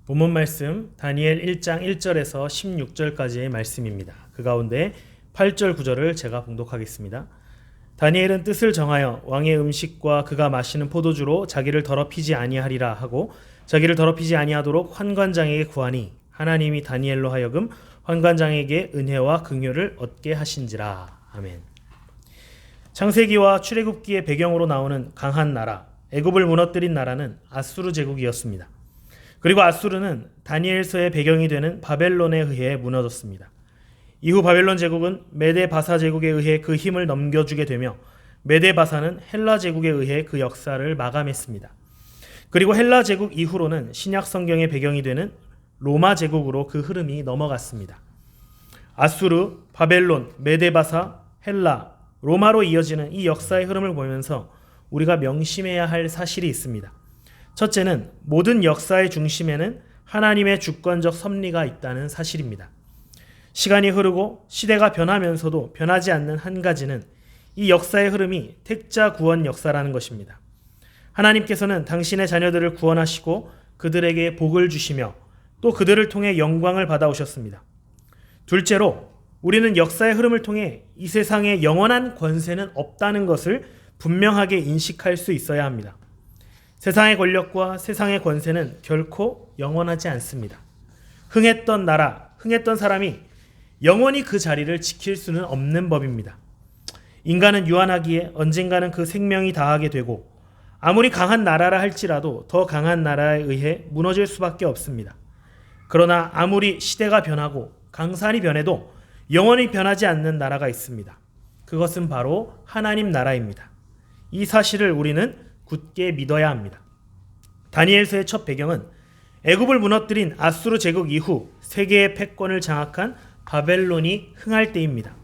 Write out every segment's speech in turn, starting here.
본문 말씀 다니엘 1장 1절에서 16절까지의 말씀입니다. 그 가운데 8절 9절을 제가 봉독하겠습니다. 다니엘은 뜻을 정하여 왕의 음식과 그가 마시는 포도주로 자기를 더럽히지 아니하리라 하고 자기를 더럽히지 아니하도록 환관장에게 구하니 하나님이 다니엘로 하여금 환관장에게 은혜와 긍휼을 얻게 하신지라. 아멘. 창세기와 출애굽기의 배경으로 나오는 강한 나라, 애굽을 무너뜨린 나라는 아수르 제국이었습니다. 그리고 아수르는 다니엘서의 배경이 되는 바벨론에 의해 무너졌습니다. 이후 바벨론 제국은 메데 바사 제국에 의해 그 힘을 넘겨주게 되며 메데 바사는 헬라 제국에 의해 그 역사를 마감했습니다. 그리고 헬라 제국 이후로는 신약 성경의 배경이 되는 로마 제국으로 그 흐름이 넘어갔습니다. 아수르, 바벨론, 메데 바사, 헬라, 로마로 이어지는 이 역사의 흐름을 보면서 우리가 명심해야 할 사실이 있습니다. 첫째는 모든 역사의 중심에는 하나님의 주권적 섭리가 있다는 사실입니다. 시간이 흐르고 시대가 변하면서도 변하지 않는 한 가지는 이 역사의 흐름이 택자 구원 역사라는 것입니다. 하나님께서는 당신의 자녀들을 구원하시고 그들에게 복을 주시며 또 그들을 통해 영광을 받아오셨습니다. 둘째로 우리는 역사의 흐름을 통해 이 세상에 영원한 권세는 없다는 것을 분명하게 인식할 수 있어야 합니다. 세상의 권력과 세상의 권세는 결코 영원하지 않습니다. 흥했던 나라, 흥했던 사람이 영원히 그 자리를 지킬 수는 없는 법입니다. 인간은 유한하기에 언젠가는 그 생명이 다하게 되고 아무리 강한 나라라 할지라도 더 강한 나라에 의해 무너질 수밖에 없습니다. 그러나 아무리 시대가 변하고 강산이 변해도 영원히 변하지 않는 나라가 있습니다. 그것은 바로 하나님 나라입니다. 이 사실을 우리는 굳게 믿어야 합니다. 다니엘서의 첫 배경은 애굽을 무너뜨린 아수르 제국 이후 세계의 패권을 장악한 바벨론이 흥할 때입니다.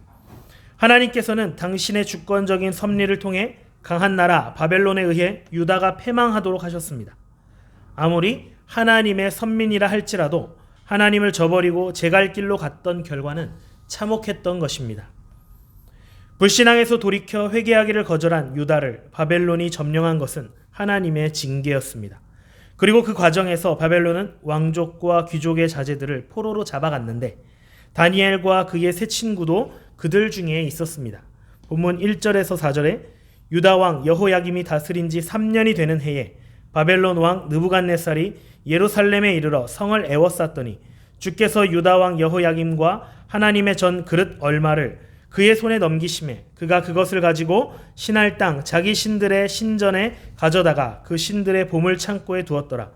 하나님께서는 당신의 주권적인 섭리를 통해 강한 나라 바벨론에 의해 유다가 패망하도록 하셨습니다. 아무리 하나님의 선민이라 할지라도 하나님을 저버리고 제 갈 길로 갔던 결과는 참혹했던 것입니다. 불신앙에서 돌이켜 회개하기를 거절한 유다를 바벨론이 점령한 것은 하나님의 징계였습니다. 그리고 그 과정에서 바벨론은 왕족과 귀족의 자제들을 포로로 잡아갔는데 다니엘과 그의 세 친구도 그들 중에 있었습니다. 본문 1절에서 4절에 유다 왕 여호야김이 다스린 지 3년이 되는 해에 바벨론 왕 느부갓네살이 예루살렘에 이르러 성을 에워쌌더니 주께서 유다 왕 여호야김과 하나님의 전 그릇 얼마를 그의 손에 넘기심에 그가 그것을 가지고 신할 땅 자기 신들의 신전에 가져다가 그 신들의 보물 창고에 두었더라.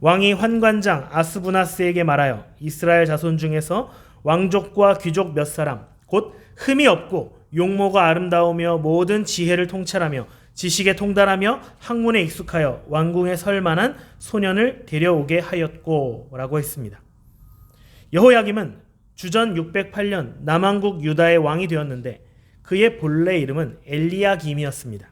왕이 환관장 아스부나스에게 말하여 이스라엘 자손 중에서 왕족과 귀족 몇 사람 곧 흠이 없고 용모가 아름다우며 모든 지혜를 통찰하며 지식에 통달하며 학문에 익숙하여 왕궁에 설 만한 소년을 데려오게 하였고 라고 했습니다. 여호야김은 주전 608년 남왕국 유다의 왕이 되었는데 그의 본래 이름은 엘리야김이었습니다.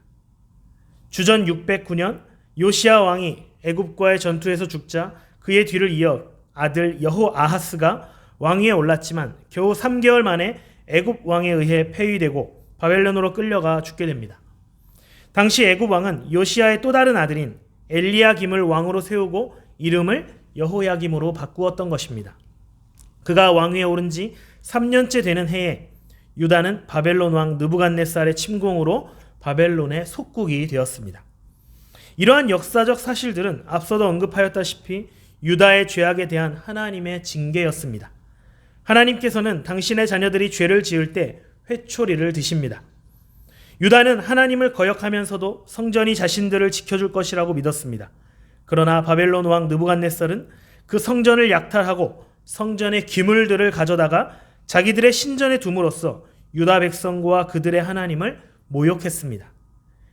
주전 609년 요시야 왕이 애굽과의 전투에서 죽자 그의 뒤를 이어 아들 여호아하스가 왕위에 올랐지만 겨우 3개월 만에 애굽 왕에 의해 폐위되고 바벨론으로 끌려가 죽게 됩니다. 당시 애굽 왕은 요시야의 또 다른 아들인 엘리야김을 왕으로 세우고 이름을 여호야김으로 바꾸었던 것입니다. 그가 왕위에 오른 지 3년째 되는 해에 유다는 바벨론 왕 느부갓네살의 침공으로 바벨론의 속국이 되었습니다. 이러한 역사적 사실들은 앞서도 언급하였다시피 유다의 죄악에 대한 하나님의 징계였습니다. 하나님께서는 당신의 자녀들이 죄를 지을 때 회초리를 드십니다. 유다는 하나님을 거역하면서도 성전이 자신들을 지켜줄 것이라고 믿었습니다. 그러나 바벨론 왕 느부갓네살은 그 성전을 약탈하고 성전의 기물들을 가져다가 자기들의 신전에 둠으로써 유다 백성과 그들의 하나님을 모욕했습니다.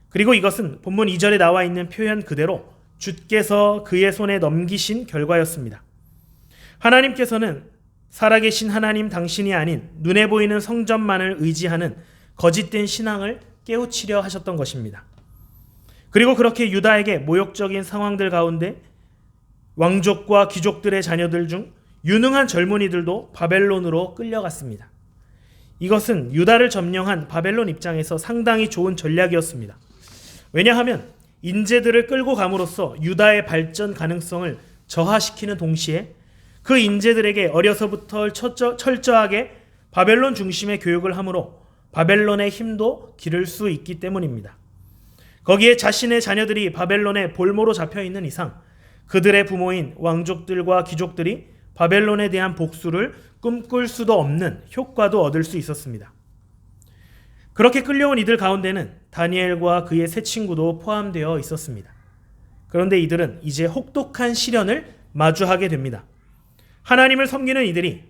그리고 이것은 본문 2절에 나와 있는 표현 그대로 주께서 그의 손에 넘기신 결과였습니다. 하나님께서는 살아계신 하나님 당신이 아닌 눈에 보이는 성전만을 의지하는 거짓된 신앙을 깨우치려 하셨던 것입니다. 그리고 그렇게 유다에게 모욕적인 상황들 가운데 왕족과 귀족들의 자녀들 중 유능한 젊은이들도 바벨론으로 끌려갔습니다. 이것은 유다를 점령한 바벨론 입장에서 상당히 좋은 전략이었습니다. 왜냐하면 인재들을 끌고 감으로써 유다의 발전 가능성을 저하시키는 동시에 그 인재들에게 어려서부터 철저하게 바벨론 중심의 교육을 함으로 바벨론의 힘도 기를 수 있기 때문입니다. 거기에 자신의 자녀들이 바벨론의 볼모로 잡혀있는 이상 그들의 부모인 왕족들과 귀족들이 바벨론에 대한 복수를 꿈꿀 수도 없는 효과도 얻을 수 있었습니다. 그렇게 끌려온 이들 가운데는 다니엘과 그의 세 친구도 포함되어 있었습니다. 그런데 이들은 이제 혹독한 시련을 마주하게 됩니다. 하나님을 섬기는 이들이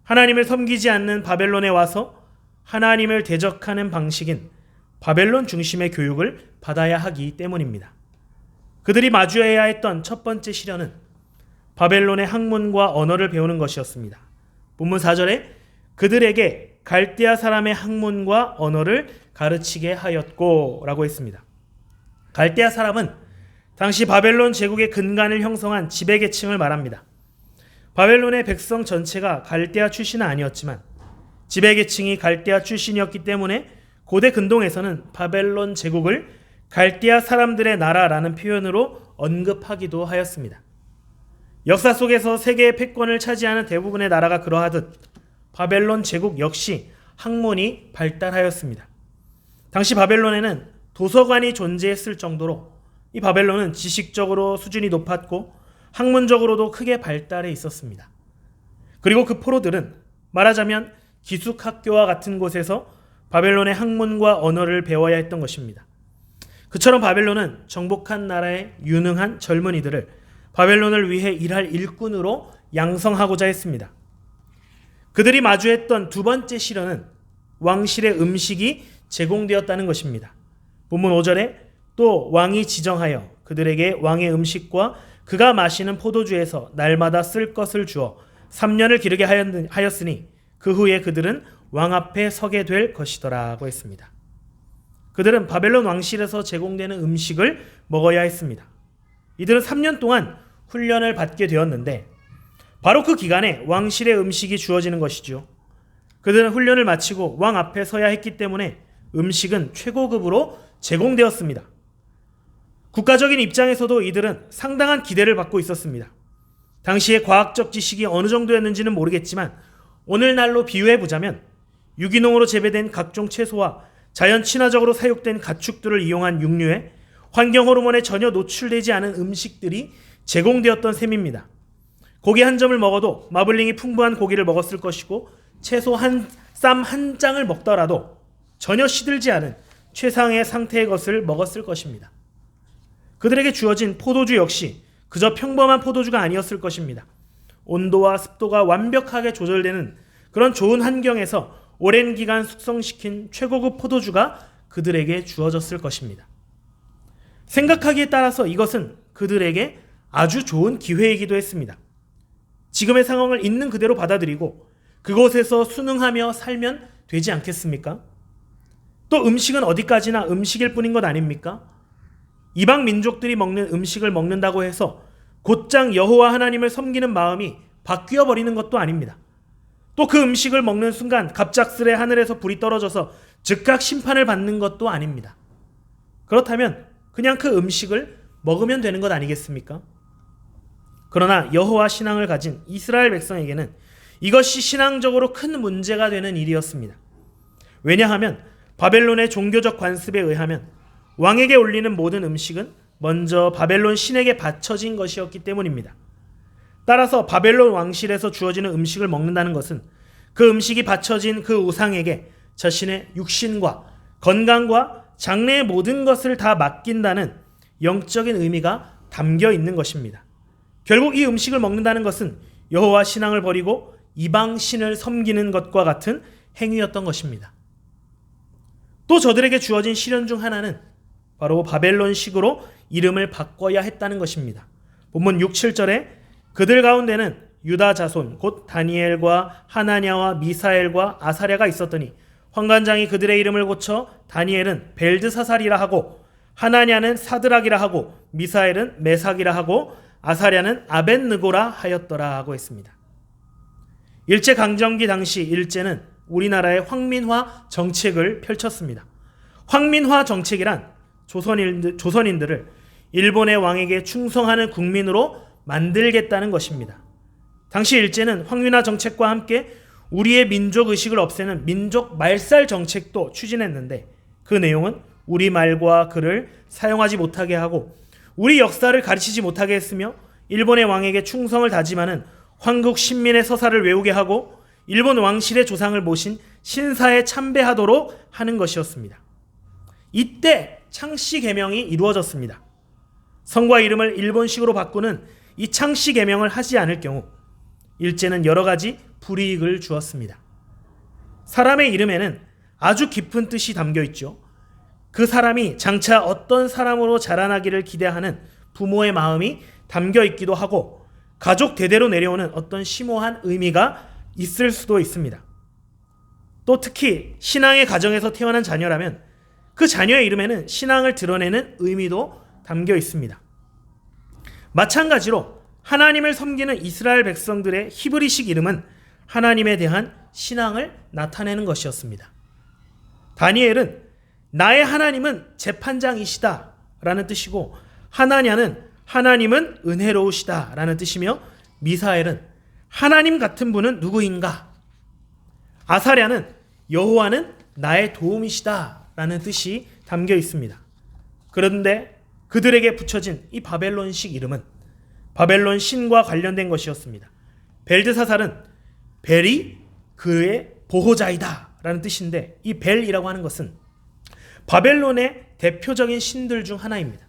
하나님을 섬기지 않는 바벨론에 와서 하나님을 대적하는 방식인 바벨론 중심의 교육을 받아야 하기 때문입니다. 그들이 마주해야 했던 첫 번째 시련은 바벨론의 학문과 언어를 배우는 것이었습니다. 본문 4절에 그들에게 갈대아 사람의 학문과 언어를 가르치게 하였고 라고 했습니다. 갈대아 사람은 당시 바벨론 제국의 근간을 형성한 지배계층을 말합니다. 바벨론의 백성 전체가 갈대아 출신은 아니었지만 지배계층이 갈대아 출신이었기 때문에 고대 근동에서는 바벨론 제국을 갈대아 사람들의 나라라는 표현으로 언급하기도 하였습니다. 역사 속에서 세계의 패권을 차지하는 대부분의 나라가 그러하듯 바벨론 제국 역시 학문이 발달하였습니다. 당시 바벨론에는 도서관이 존재했을 정도로 이 바벨론은 지식적으로 수준이 높았고 학문적으로도 크게 발달해 있었습니다. 그리고 그 포로들은 말하자면 기숙학교와 같은 곳에서 바벨론의 학문과 언어를 배워야 했던 것입니다. 그처럼 바벨론은 정복한 나라의 유능한 젊은이들을 바벨론을 위해 일할 일꾼으로 양성하고자 했습니다. 그들이 마주했던 두 번째 시련은 왕실의 음식이 제공되었다는 것입니다. 본문 5절에 또 왕이 지정하여 그들에게 왕의 음식과 그가 마시는 포도주에서 날마다 쓸 것을 주어 3년을 기르게 하였으니 그 후에 그들은 왕 앞에 서게 될 것이더라고 했습니다. 그들은 바벨론 왕실에서 제공되는 음식을 먹어야 했습니다. 이들은 3년 동안 훈련을 받게 되었는데 바로 그 기간에 왕실의 음식이 주어지는 것이죠. 그들은 훈련을 마치고 왕 앞에 서야 했기 때문에 음식은 최고급으로 제공되었습니다. 국가적인 입장에서도 이들은 상당한 기대를 받고 있었습니다. 당시의 과학적 지식이 어느 정도였는지는 모르겠지만 오늘날로 비유해보자면 유기농으로 재배된 각종 채소와 자연 친화적으로 사육된 가축들을 이용한 육류에 환경 호르몬에 전혀 노출되지 않은 음식들이 제공되었던 셈입니다. 고기 한 점을 먹어도 마블링이 풍부한 고기를 먹었을 것이고 채소 쌈 한 장을 먹더라도 전혀 시들지 않은 최상의 상태의 것을 먹었을 것입니다. 그들에게 주어진 포도주 역시 그저 평범한 포도주가 아니었을 것입니다. 온도와 습도가 완벽하게 조절되는 그런 좋은 환경에서 오랜 기간 숙성시킨 최고급 포도주가 그들에게 주어졌을 것입니다. 생각하기에 따라서 이것은 그들에게 아주 좋은 기회이기도 했습니다. 지금의 상황을 있는 그대로 받아들이고 그곳에서 순응하며 살면 되지 않겠습니까? 또 음식은 어디까지나 음식일 뿐인 것 아닙니까? 이방 민족들이 먹는 음식을 먹는다고 해서 곧장 여호와 하나님을 섬기는 마음이 바뀌어 버리는 것도 아닙니다. 또 그 음식을 먹는 순간 갑작스레 하늘에서 불이 떨어져서 즉각 심판을 받는 것도 아닙니다. 그렇다면 그냥 그 음식을 먹으면 되는 것 아니겠습니까? 그러나 여호와 신앙을 가진 이스라엘 백성에게는 이것이 신앙적으로 큰 문제가 되는 일이었습니다. 왜냐하면 바벨론의 종교적 관습에 의하면 왕에게 올리는 모든 음식은 먼저 바벨론 신에게 바쳐진 것이었기 때문입니다. 따라서 바벨론 왕실에서 주어지는 음식을 먹는다는 것은 그 음식이 바쳐진 그 우상에게 자신의 육신과 건강과 장래의 모든 것을 다 맡긴다는 영적인 의미가 담겨 있는 것입니다. 결국 이 음식을 먹는다는 것은 여호와 신앙을 버리고 이방 신을 섬기는 것과 같은 행위였던 것입니다. 또 저들에게 주어진 시련 중 하나는 바로 바벨론식으로 이름을 바꿔야 했다는 것입니다. 본문 6, 7절에 그들 가운데는 유다 자손 곧 다니엘과 하나냐와 미사엘과 아사랴가 있었더니 환관장이 그들의 이름을 고쳐 다니엘은 벨드사살이라 하고 하나냐는 사드락이라 하고 미사엘은 메삭이라 하고 아사랴는 아벳느고라 하였더라 하고 했습니다. 일제강점기 당시 일제는 우리나라의 황민화 정책을 펼쳤습니다. 황민화 정책이란 조선인들을 일본의 왕에게 충성하는 국민으로 만들겠다는 것입니다. 당시 일제는 황민화 정책과 함께 우리의 민족 의식을 없애는 민족 말살 정책도 추진했는데 그 내용은 우리 말과 글을 사용하지 못하게 하고 우리 역사를 가르치지 못하게 했으며 일본의 왕에게 충성을 다짐하는 황국 신민의 서사를 외우게 하고 일본 왕실의 조상을 모신 신사에 참배하도록 하는 것이었습니다. 이때 창씨 계명이 이루어졌습니다. 성과 이름을 일본식으로 바꾸는 이 창씨 계명을 하지 않을 경우 일제는 여러 가지 불이익을 주었습니다. 사람의 이름에는 아주 깊은 뜻이 담겨 있죠. 그 사람이 장차 어떤 사람으로 자라나기를 기대하는 부모의 마음이 담겨 있기도 하고 가족 대대로 내려오는 어떤 심오한 의미가 있을 수도 있습니다. 또 특히 신앙의 가정에서 태어난 자녀라면 그 자녀의 이름에는 신앙을 드러내는 의미도 담겨 있습니다. 마찬가지로 하나님을 섬기는 이스라엘 백성들의 히브리식 이름은 하나님에 대한 신앙을 나타내는 것이었습니다. 다니엘은 나의 하나님은 재판장이시다 라는 뜻이고 하나냐는 하나님은 은혜로우시다 라는 뜻이며 미사엘은 하나님 같은 분은 누구인가? 아사랴는 여호와는 나의 도움이시다 라는 뜻이 담겨 있습니다. 그런데 그들에게 붙여진 이 바벨론식 이름은 바벨론 신과 관련된 것이었습니다. 벨드사살은 벨이 그의 보호자이다 라는 뜻인데 이 벨이라고 하는 것은 바벨론의 대표적인 신들 중 하나입니다.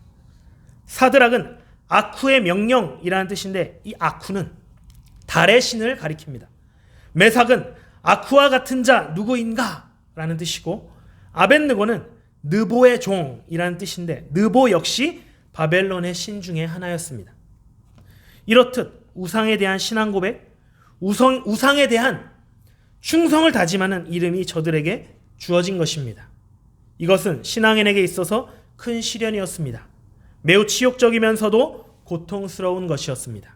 사드락은 아쿠의 명령이라는 뜻인데 이 아쿠는 달의 신을 가리킵니다. 메삭은 아쿠와 같은 자 누구인가? 라는 뜻이고 아벳느고는 느보의 종이라는 뜻인데 느보 역시 바벨론의 신 중에 하나였습니다. 이렇듯 우상에 대한 신앙 고백, 우상에 대한 충성을 다짐하는 이름이 저들에게 주어진 것입니다. 이것은 신앙인에게 있어서 큰 시련이었습니다. 매우 치욕적이면서도 고통스러운 것이었습니다.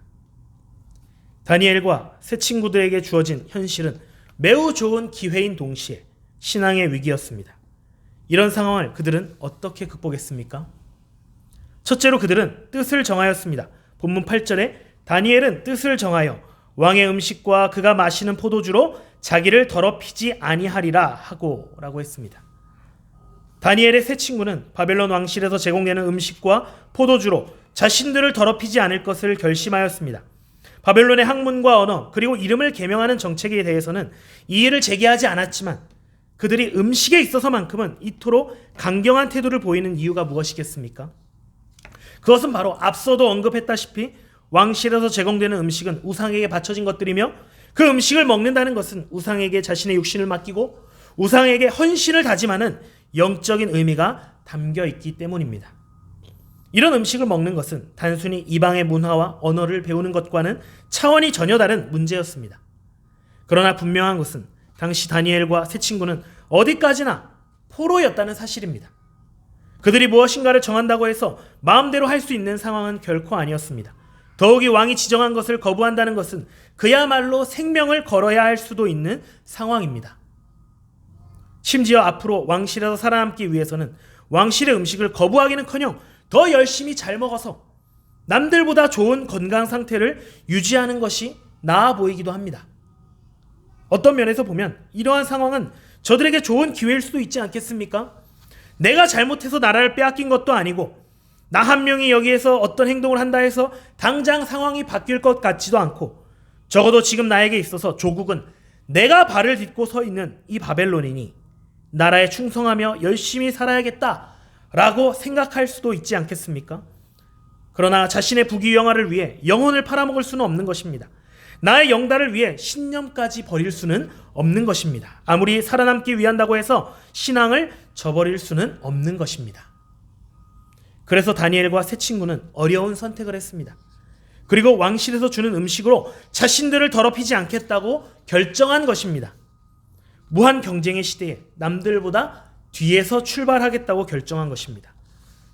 다니엘과 새 친구들에게 주어진 현실은 매우 좋은 기회인 동시에 신앙의 위기였습니다. 이런 상황을 그들은 어떻게 극복했습니까? 첫째로 그들은 뜻을 정하였습니다. 본문 8절에 다니엘은 뜻을 정하여 왕의 음식과 그가 마시는 포도주로 자기를 더럽히지 아니하리라 하고 라고 했습니다. 다니엘의 세 친구는 바벨론 왕실에서 제공되는 음식과 포도주로 자신들을 더럽히지 않을 것을 결심하였습니다. 바벨론의 학문과 언어 그리고 이름을 계명하는 정책에 대해서는 이의를 제기하지 않았지만 그들이 음식에 있어서만큼은 이토록 강경한 태도를 보이는 이유가 무엇이겠습니까? 그것은 바로 앞서도 언급했다시피 왕실에서 제공되는 음식은 우상에게 바쳐진 것들이며 그 음식을 먹는다는 것은 우상에게 자신의 육신을 맡기고 우상에게 헌신을 다짐하는 영적인 의미가 담겨 있기 때문입니다. 이런 음식을 먹는 것은 단순히 이방의 문화와 언어를 배우는 것과는 차원이 전혀 다른 문제였습니다. 그러나 분명한 것은 당시 다니엘과 세 친구는 어디까지나 포로였다는 사실입니다. 그들이 무엇인가를 정한다고 해서 마음대로 할 수 있는 상황은 결코 아니었습니다. 더욱이 왕이 지정한 것을 거부한다는 것은 그야말로 생명을 걸어야 할 수도 있는 상황입니다. 심지어 앞으로 왕실에서 살아남기 위해서는 왕실의 음식을 거부하기는커녕 더 열심히 잘 먹어서 남들보다 좋은 건강 상태를 유지하는 것이 나아 보이기도 합니다. 어떤 면에서 보면 이러한 상황은 저들에게 좋은 기회일 수도 있지 않겠습니까? 내가 잘못해서 나라를 빼앗긴 것도 아니고 나 한 명이 여기에서 어떤 행동을 한다 해서 당장 상황이 바뀔 것 같지도 않고 적어도 지금 나에게 있어서 조국은 내가 발을 딛고 서 있는 이 바벨론이니 나라에 충성하며 열심히 살아야겠다라고 생각할 수도 있지 않겠습니까? 그러나 자신의 부귀영화를 위해 영혼을 팔아먹을 수는 없는 것입니다. 나의 영달을 위해 신념까지 버릴 수는 없는 것입니다. 아무리 살아남기 위한다고 해서 신앙을 저버릴 수는 없는 것입니다. 그래서 다니엘과 세 친구는 어려운 선택을 했습니다. 그리고 왕실에서 주는 음식으로 자신들을 더럽히지 않겠다고 결정한 것입니다. 무한 경쟁의 시대에 남들보다 뒤에서 출발하겠다고 결정한 것입니다.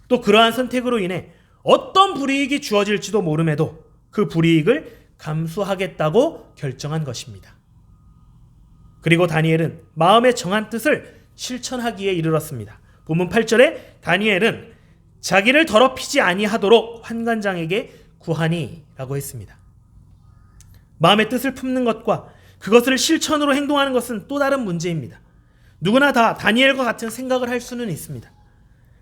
또 그러한 선택으로 인해 어떤 불이익이 주어질지도 모름에도 그 불이익을 감수하겠다고 결정한 것입니다. 그리고 다니엘은 마음에 정한 뜻을 실천하기에 이르렀습니다. 본문 8절에 다니엘은 자기를 더럽히지 아니하도록 환관장에게 구하니? 라고 했습니다. 마음의 뜻을 품는 것과 그것을 실천으로 행동하는 것은 또 다른 문제입니다. 누구나 다 다니엘과 같은 생각을 할 수는 있습니다.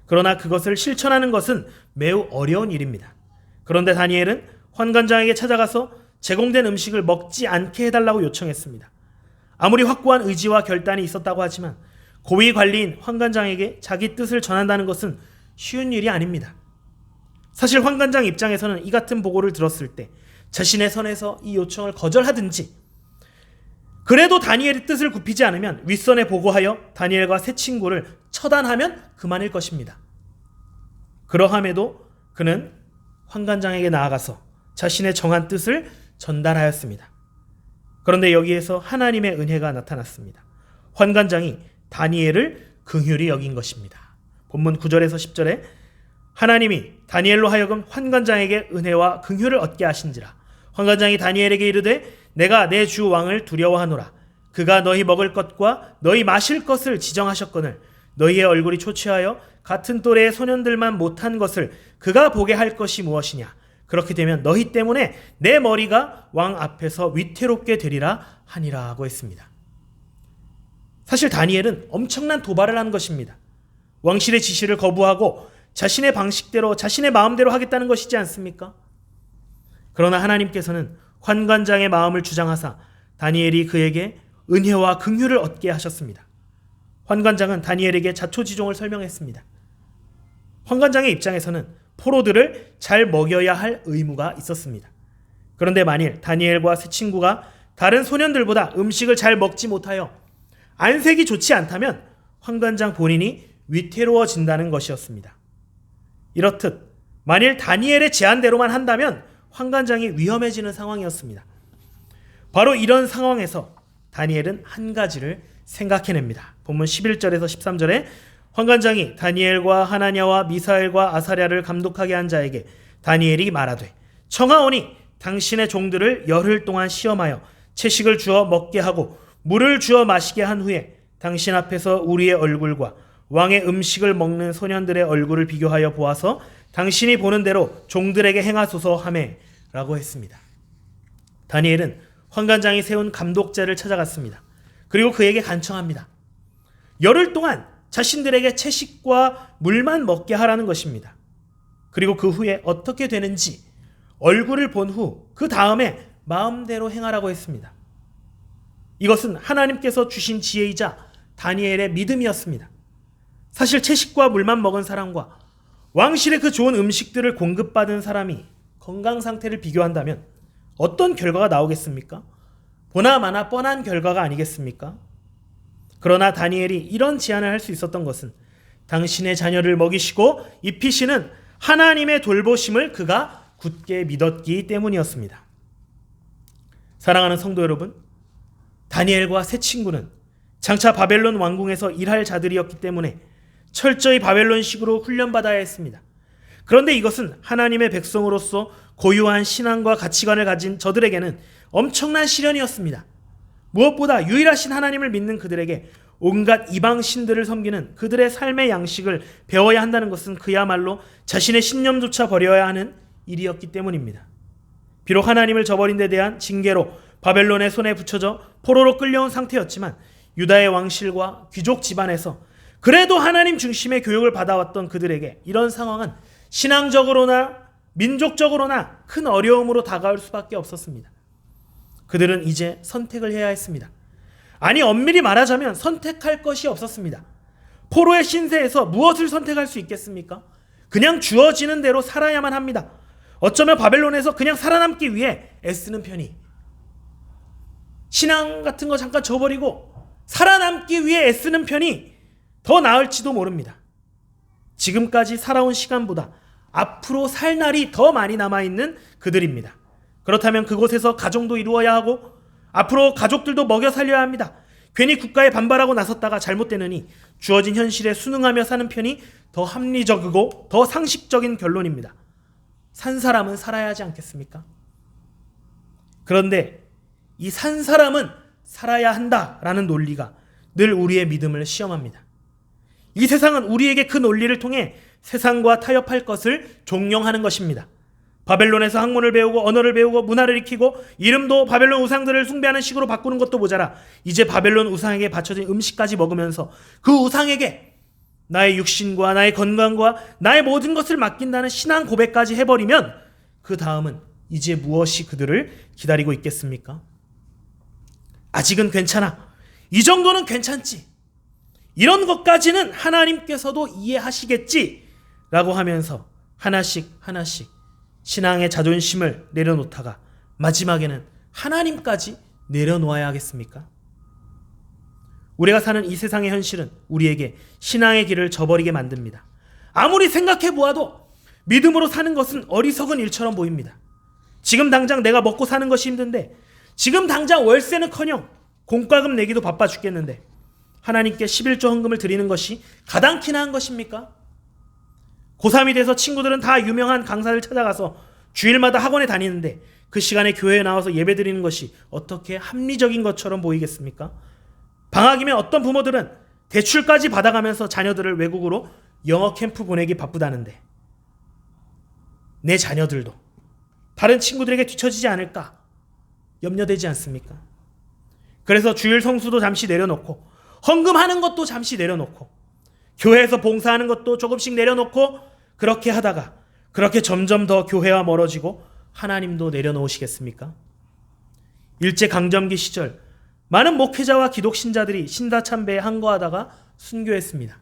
그러나 그것을 실천하는 것은 매우 어려운 일입니다. 그런데 다니엘은 환관장에게 찾아가서 제공된 음식을 먹지 않게 해달라고 요청했습니다. 아무리 확고한 의지와 결단이 있었다고 하지만 고위 관리인 환관장에게 자기 뜻을 전한다는 것은 쉬운 일이 아닙니다. 사실 환관장 입장에서는 이 같은 보고를 들었을 때 자신의 선에서 이 요청을 거절하든지, 그래도 다니엘의 뜻을 굽히지 않으면 윗선에 보고하여 다니엘과 세 친구를 처단하면 그만일 것입니다. 그러함에도 그는 환관장에게 나아가서 자신의 정한 뜻을 전달하였습니다. 그런데 여기에서 하나님의 은혜가 나타났습니다. 환관장이 다니엘을 긍휼히 여긴 것입니다. 본문 9절에서 10절에 하나님이 다니엘로 하여금 환관장에게 은혜와 긍휼을 얻게 하신지라. 환관장이 다니엘에게 이르되 내가 내 주 왕을 두려워하노라. 그가 너희 먹을 것과 너희 마실 것을 지정하셨거늘 너희의 얼굴이 초췌하여 같은 또래의 소년들만 못한 것을 그가 보게 할 것이 무엇이냐. 그렇게 되면 너희 때문에 내 머리가 왕 앞에서 위태롭게 되리라 하니라 고 했습니다. 사실 다니엘은 엄청난 도발을 한 것입니다. 왕실의 지시를 거부하고 자신의 방식대로 자신의 마음대로 하겠다는 것이지 않습니까? 그러나 하나님께서는 환관장의 마음을 주장하사 다니엘이 그에게 은혜와 긍휼을 얻게 하셨습니다. 환관장은 다니엘에게 자초지종을 설명했습니다. 환관장의 입장에서는 포로들을 잘 먹여야 할 의무가 있었습니다. 그런데 만일 다니엘과 세 친구가 다른 소년들보다 음식을 잘 먹지 못하여 안색이 좋지 않다면 환관장 본인이 위태로워진다는 것이었습니다. 이렇듯 만일 다니엘의 제안대로만 한다면 환관장이 위험해지는 상황이었습니다. 바로 이런 상황에서 다니엘은 한 가지를 생각해냅니다. 본문 11절에서 13절에 환관장이 다니엘과 하나냐와 미사엘과 아사랴를 감독하게 한 자에게 다니엘이 말하되 청하오니 당신의 종들을 열흘 동안 시험하여 채식을 주어 먹게 하고 물을 주어 마시게 한 후에 당신 앞에서 우리의 얼굴과 왕의 음식을 먹는 소년들의 얼굴을 비교하여 보아서 당신이 보는 대로 종들에게 행하소서 하매 라고 했습니다. 다니엘은 환관장이 세운 감독자를 찾아갔습니다. 그리고 그에게 간청합니다. 열흘 동안 자신들에게 채식과 물만 먹게 하라는 것입니다. 그리고 그 후에 어떻게 되는지 얼굴을 본 후 그 다음에 마음대로 행하라고 했습니다. 이것은 하나님께서 주신 지혜이자 다니엘의 믿음이었습니다. 사실 채식과 물만 먹은 사람과 왕실의 그 좋은 음식들을 공급받은 사람이 건강 상태를 비교한다면 어떤 결과가 나오겠습니까? 보나마나 뻔한 결과가 아니겠습니까? 그러나 다니엘이 이런 제안을 할 수 있었던 것은 당신의 자녀를 먹이시고 입히시는 하나님의 돌보심을 그가 굳게 믿었기 때문이었습니다. 사랑하는 성도 여러분, 다니엘과 세 친구는 장차 바벨론 왕궁에서 일할 자들이었기 때문에 철저히 바벨론식으로 훈련받아야 했습니다. 그런데 이것은 하나님의 백성으로서 고유한 신앙과 가치관을 가진 저들에게는 엄청난 시련이었습니다. 무엇보다 유일하신 하나님을 믿는 그들에게 온갖 이방 신들을 섬기는 그들의 삶의 양식을 배워야 한다는 것은 그야말로 자신의 신념조차 버려야 하는 일이었기 때문입니다. 비록 하나님을 저버린 데 대한 징계로 바벨론의 손에 붙여져 포로로 끌려온 상태였지만 유다의 왕실과 귀족 집안에서 그래도 하나님 중심의 교육을 받아왔던 그들에게 이런 상황은 신앙적으로나 민족적으로나 큰 어려움으로 다가올 수밖에 없었습니다. 그들은 이제 선택을 해야 했습니다. 아니, 엄밀히 말하자면 선택할 것이 없었습니다. 포로의 신세에서 무엇을 선택할 수 있겠습니까? 그냥 주어지는 대로 살아야만 합니다. 어쩌면 바벨론에서 그냥 살아남기 위해 애쓰는 편이, 신앙 같은 거 잠깐 저버리고 살아남기 위해 애쓰는 편이 더 나을지도 모릅니다. 지금까지 살아온 시간보다 앞으로 살 날이 더 많이 남아있는 그들입니다. 그렇다면 그곳에서 가정도 이루어야 하고 앞으로 가족들도 먹여 살려야 합니다. 괜히 국가에 반발하고 나섰다가 잘못되느니 주어진 현실에 순응하며 사는 편이 더 합리적이고 더 상식적인 결론입니다. 산 사람은 살아야 하지 않겠습니까? 그런데 이 산 사람은 살아야 한다라는 논리가 늘 우리의 믿음을 시험합니다. 이 세상은 우리에게 그 논리를 통해 세상과 타협할 것을 종용하는 것입니다. 바벨론에서 학문을 배우고 언어를 배우고 문화를 익히고 이름도 바벨론 우상들을 숭배하는 식으로 바꾸는 것도 모자라 이제 바벨론 우상에게 바쳐진 음식까지 먹으면서 그 우상에게 나의 육신과 나의 건강과 나의 모든 것을 맡긴다는 신앙 고백까지 해버리면 그 다음은 이제 무엇이 그들을 기다리고 있겠습니까? 아직은 괜찮아. 이 정도는 괜찮지. 이런 것까지는 하나님께서도 이해하시겠지 라고 하면서 하나씩 신앙의 자존심을 내려놓다가 마지막에는 하나님까지 내려놓아야 하겠습니까? 우리가 사는 이 세상의 현실은 우리에게 신앙의 길을 저버리게 만듭니다. 아무리 생각해 보아도 믿음으로 사는 것은 어리석은 일처럼 보입니다. 지금 당장 내가 먹고 사는 것이 힘든데, 지금 당장 월세는커녕 공과금 내기도 바빠 죽겠는데 하나님께 11조 헌금을 드리는 것이 가당키나 한 것입니까? 고3이 돼서 친구들은 다 유명한 강사를 찾아가서 주일마다 학원에 다니는데 그 시간에 교회에 나와서 예배 드리는 것이 어떻게 합리적인 것처럼 보이겠습니까? 방학이면 어떤 부모들은 대출까지 받아가면서 자녀들을 외국으로 영어 캠프 보내기 바쁘다는데 내 자녀들도 다른 친구들에게 뒤처지지 않을까 염려되지 않습니까? 그래서 주일 성수도 잠시 내려놓고 헌금하는 것도 잠시 내려놓고 교회에서 봉사하는 것도 조금씩 내려놓고 그렇게 하다가 그렇게 점점 더 교회와 멀어지고 하나님도 내려놓으시겠습니까? 일제강점기 시절 많은 목회자와 기독신자들이 신사참배에 항거하다가 순교했습니다.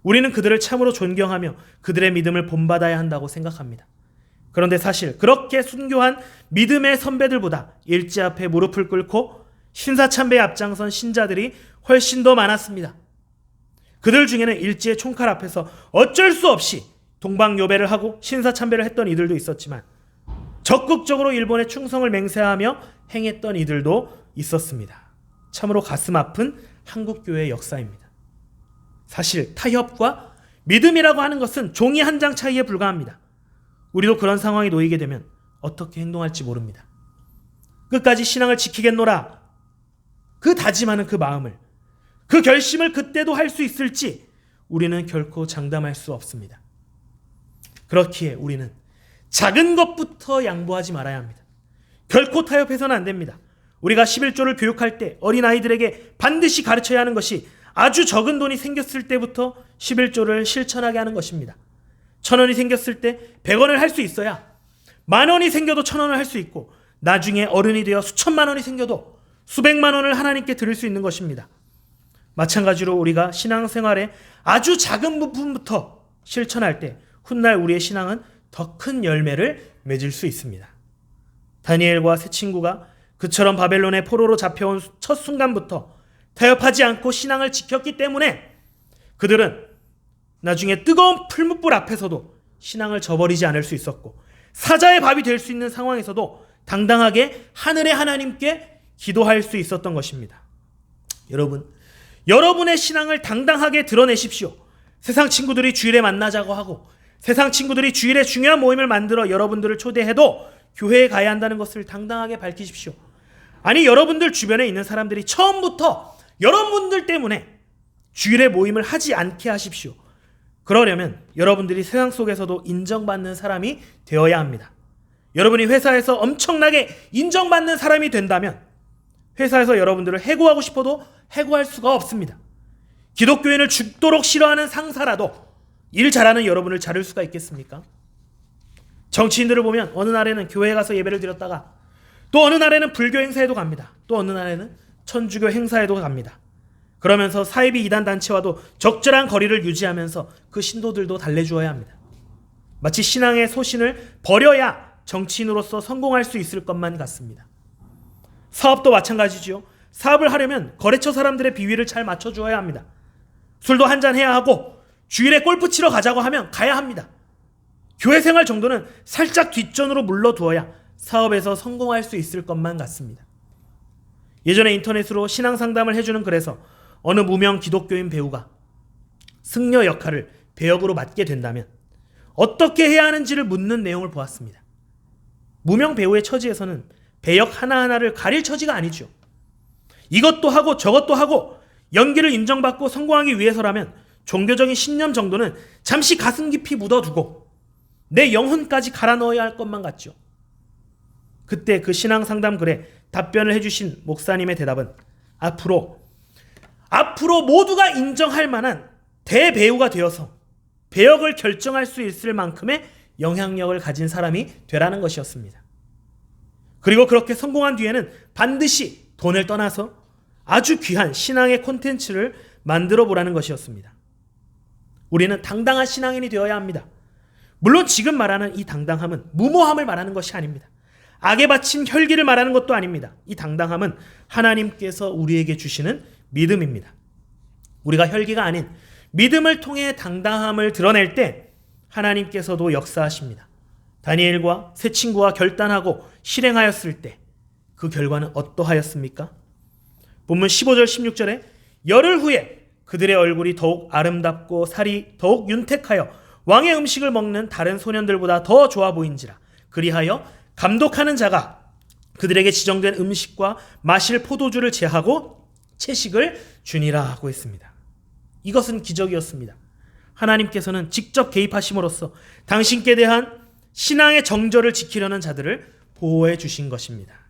우리는 그들을 참으로 존경하며 그들의 믿음을 본받아야 한다고 생각합니다. 그런데 사실 그렇게 순교한 믿음의 선배들보다 일제 앞에 무릎을 꿇고 신사참배에 앞장선 신자들이 훨씬 더 많았습니다. 그들 중에는 일제의 총칼 앞에서 어쩔 수 없이 동방요배를 하고 신사참배를 했던 이들도 있었지만 적극적으로 일본에 충성을 맹세하며 행했던 이들도 있었습니다. 참으로 가슴 아픈 한국교회의 역사입니다. 사실 타협과 믿음이라고 하는 것은 종이 한 장 차이에 불과합니다. 우리도 그런 상황에 놓이게 되면 어떻게 행동할지 모릅니다. 끝까지 신앙을 지키겠노라 그 다짐하는 그 마음을, 그 결심을 그때도 할 수 있을지 우리는 결코 장담할 수 없습니다. 그렇기에 우리는 작은 것부터 양보하지 말아야 합니다. 결코 타협해서는 안 됩니다. 우리가 11조를 교육할 때 어린아이들에게 반드시 가르쳐야 하는 것이 아주 적은 돈이 생겼을 때부터 11조를 실천하게 하는 것입니다. 1,000원이 생겼을 때 100원을 할 수 있어야 10,000원이 생겨도 1,000원을 할 수 있고 나중에 어른이 되어 수천만 원이 생겨도 수백만 원을 하나님께 드릴 수 있는 것입니다. 마찬가지로 우리가 신앙생활의 아주 작은 부분부터 실천할 때 훗날 우리의 신앙은 더 큰 열매를 맺을 수 있습니다. 다니엘과 세 친구가 그처럼 바벨론의 포로로 잡혀온 첫 순간부터 타협하지 않고 신앙을 지켰기 때문에 그들은 나중에 뜨거운 풀무불 앞에서도 신앙을 저버리지 않을 수 있었고 사자의 밥이 될 수 있는 상황에서도 당당하게 하늘의 하나님께 기도할 수 있었던 것입니다. 여러분의 신앙을 당당하게 드러내십시오. 세상 친구들이 주일에 만나자고 하고 세상 친구들이 주일에 중요한 모임을 만들어 여러분들을 초대해도 교회에 가야 한다는 것을 당당하게 밝히십시오. 아니 여러분들 주변에 있는 사람들이 처음부터 여러분들 때문에 주일에 모임을 하지 않게 하십시오. 그러려면 여러분들이 세상 속에서도 인정받는 사람이 되어야 합니다. 여러분이 회사에서 엄청나게 인정받는 사람이 된다면 회사에서 여러분들을 해고하고 싶어도 해고할 수가 없습니다. 기독교인을 죽도록 싫어하는 상사라도 일 잘하는 여러분을 자를 수가 있겠습니까? 정치인들을 보면 어느 날에는 교회에 가서 예배를 드렸다가 또 어느 날에는 불교 행사에도 갑니다. 또 어느 날에는 천주교 행사에도 갑니다. 그러면서 사이비 이단 단체와도 적절한 거리를 유지하면서 그 신도들도 달래주어야 합니다. 마치 신앙의 소신을 버려야 정치인으로서 성공할 수 있을 것만 같습니다. 사업도 마찬가지지요. 사업을 하려면 거래처 사람들의 비위를 잘 맞춰주어야 합니다. 술도 한잔 해야 하고 주일에 골프 치러 가자고 하면 가야 합니다. 교회 생활 정도는 살짝 뒷전으로 물러두어야 사업에서 성공할 수 있을 것만 같습니다. 예전에 인터넷으로 신앙 상담을 해주는 글에서 어느 무명 기독교인 배우가 승려 역할을 배역으로 맡게 된다면 어떻게 해야 하는지를 묻는 내용을 보았습니다. 무명 배우의 처지에서는 배역 하나하나를 가릴 처지가 아니죠. 이것도 하고 저것도 하고 연기를 인정받고 성공하기 위해서라면 종교적인 신념 정도는 잠시 가슴 깊이 묻어두고 내 영혼까지 갈아 넣어야 할 것만 같죠. 그때 그 신앙 상담 글에 답변을 해주신 목사님의 대답은 앞으로 모두가 인정할 만한 대배우가 되어서 배역을 결정할 수 있을 만큼의 영향력을 가진 사람이 되라는 것이었습니다. 그리고 그렇게 성공한 뒤에는 반드시 돈을 떠나서 아주 귀한 신앙의 콘텐츠를 만들어 보라는 것이었습니다. 우리는 당당한 신앙인이 되어야 합니다. 물론 지금 말하는 이 당당함은 무모함을 말하는 것이 아닙니다. 악에 바친 혈기를 말하는 것도 아닙니다. 이 당당함은 하나님께서 우리에게 주시는 믿음입니다. 우리가 혈기가 아닌 믿음을 통해 당당함을 드러낼 때 하나님께서도 역사하십니다. 다니엘과 세 친구가 결단하고 실행하였을 때 그 결과는 어떠하였습니까? 본문 15절 16절에 열흘 후에 그들의 얼굴이 더욱 아름답고 살이 더욱 윤택하여 왕의 음식을 먹는 다른 소년들보다 더 좋아 보인지라. 그리하여 감독하는 자가 그들에게 지정된 음식과 마실 포도주를 제하고 채식을 주니라 하고 있습니다. 이것은 기적이었습니다. 하나님께서는 직접 개입하심으로써 당신께 대한 신앙의 정절을 지키려는 자들을 보호해 주신 것입니다.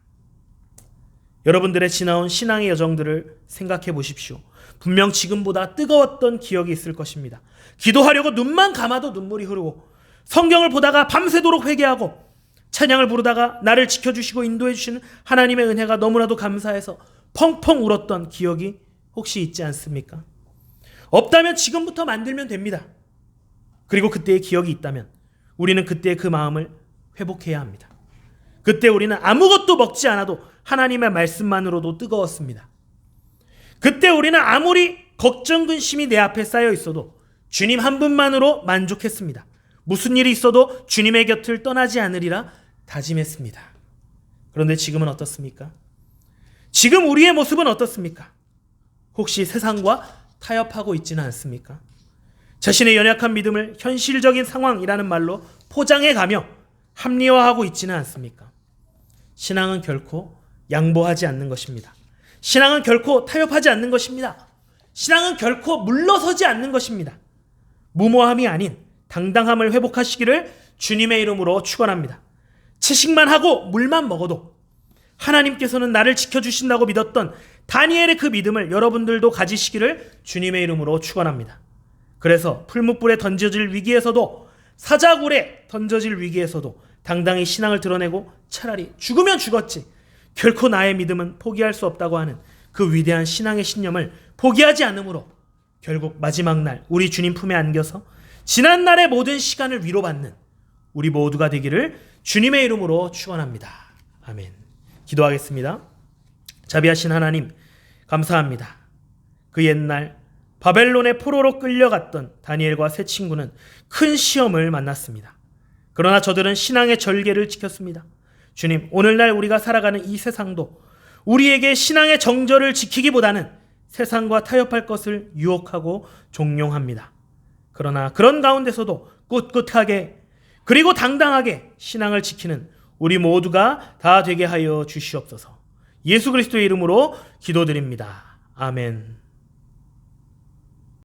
여러분들의 지나온 신앙의 여정들을 생각해 보십시오. 분명 지금보다 뜨거웠던 기억이 있을 것입니다. 기도하려고 눈만 감아도 눈물이 흐르고, 성경을 보다가 밤새도록 회개하고, 찬양을 부르다가 나를 지켜주시고 인도해 주시는 하나님의 은혜가 너무나도 감사해서 펑펑 울었던 기억이 혹시 있지 않습니까? 없다면 지금부터 만들면 됩니다. 그리고 그때의 기억이 있다면 우리는 그때의 그 마음을 회복해야 합니다. 그때 우리는 아무것도 먹지 않아도 하나님의 말씀만으로도 뜨거웠습니다. 그때 우리는 아무리 걱정 근심이 내 앞에 쌓여 있어도 주님 한 분만으로 만족했습니다. 무슨 일이 있어도 주님의 곁을 떠나지 않으리라 다짐했습니다. 그런데 지금은 어떻습니까? 지금 우리의 모습은 어떻습니까? 혹시 세상과 타협하고 있지는 않습니까? 자신의 연약한 믿음을 현실적인 상황이라는 말로 포장해가며 합리화하고 있지는 않습니까? 신앙은 결코 양보하지 않는 것입니다. 신앙은 결코 타협하지 않는 것입니다. 신앙은 결코 물러서지 않는 것입니다. 무모함이 아닌 당당함을 회복하시기를 주님의 이름으로 축원합니다. 채식만 하고 물만 먹어도 하나님께서는 나를 지켜주신다고 믿었던 다니엘의 그 믿음을 여러분들도 가지시기를 주님의 이름으로 축원합니다. 그래서 풀무불에 던져질 위기에서도, 사자굴에 던져질 위기에서도 당당히 신앙을 드러내고 차라리 죽으면 죽었지 결코 나의 믿음은 포기할 수 없다고 하는 그 위대한 신앙의 신념을 포기하지 않으므로 결국 마지막 날 우리 주님 품에 안겨서 지난날의 모든 시간을 위로받는 우리 모두가 되기를 주님의 이름으로 축원합니다. 아멘. 기도하겠습니다. 자비하신 하나님, 감사합니다. 그 옛날 바벨론의 포로로 끌려갔던 다니엘과 세 친구는 큰 시험을 만났습니다. 그러나 저들은 신앙의 절개를 지켰습니다. 주님, 오늘날 우리가 살아가는 이 세상도 우리에게 신앙의 정절을 지키기보다는 세상과 타협할 것을 유혹하고 종용합니다. 그러나 그런 가운데서도 꿋꿋하게 그리고 당당하게 신앙을 지키는 우리 모두가 다 되게 하여 주시옵소서. 예수 그리스도의 이름으로 기도드립니다. 아멘.